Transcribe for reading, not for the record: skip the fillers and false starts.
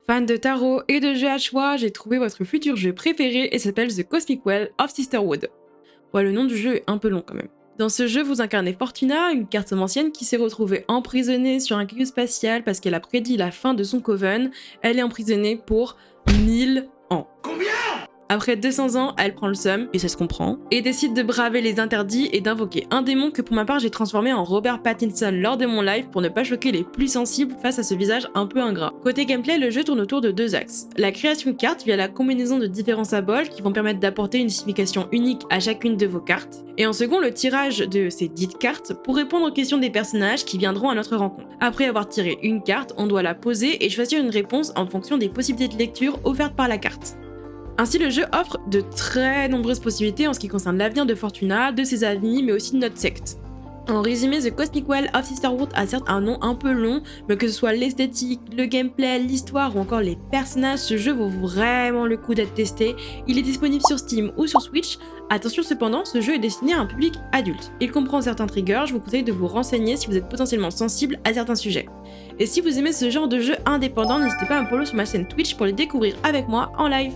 Fan de tarot et de jeux à choix, j'ai trouvé votre futur jeu préféré et s'appelle The Cosmic Well of Sisterhood. Ouais, le nom du jeu est un peu long quand même. Dans ce jeu, vous incarnez Fortuna, une carte ancienne qui s'est retrouvée emprisonnée sur un caillou spatial parce qu'elle a prédit la fin de son coven. Elle est emprisonnée pour 1000 ans. Après 200 ans, elle prend le seum, et ça se comprend, et décide de braver les interdits et d'invoquer un démon que pour ma part j'ai transformé en Robert Pattinson lors de mon live pour ne pas choquer les plus sensibles face à ce visage un peu ingrat. Côté gameplay, le jeu tourne autour de deux axes. La création de cartes via la combinaison de différents symboles qui vont permettre d'apporter une signification unique à chacune de vos cartes, et en second le tirage de ces dites cartes pour répondre aux questions des personnages qui viendront à notre rencontre. Après avoir tiré une carte, on doit la poser et choisir une réponse en fonction des possibilités de lecture offertes par la carte. Ainsi, le jeu offre de très nombreuses possibilités en ce qui concerne l'avenir de Fortuna, de ses amis, mais aussi de notre secte. En résumé, The Cosmic Well of Sisterhood a certes un nom un peu long, mais que ce soit l'esthétique, le gameplay, l'histoire ou encore les personnages, ce jeu vaut vraiment le coup d'être testé. Il est disponible sur Steam ou sur Switch. Attention cependant, ce jeu est destiné à un public adulte. Il comprend certains triggers, je vous conseille de vous renseigner si vous êtes potentiellement sensible à certains sujets. Et si vous aimez ce genre de jeu indépendant, n'hésitez pas à me follow sur ma chaîne Twitch pour les découvrir avec moi en live.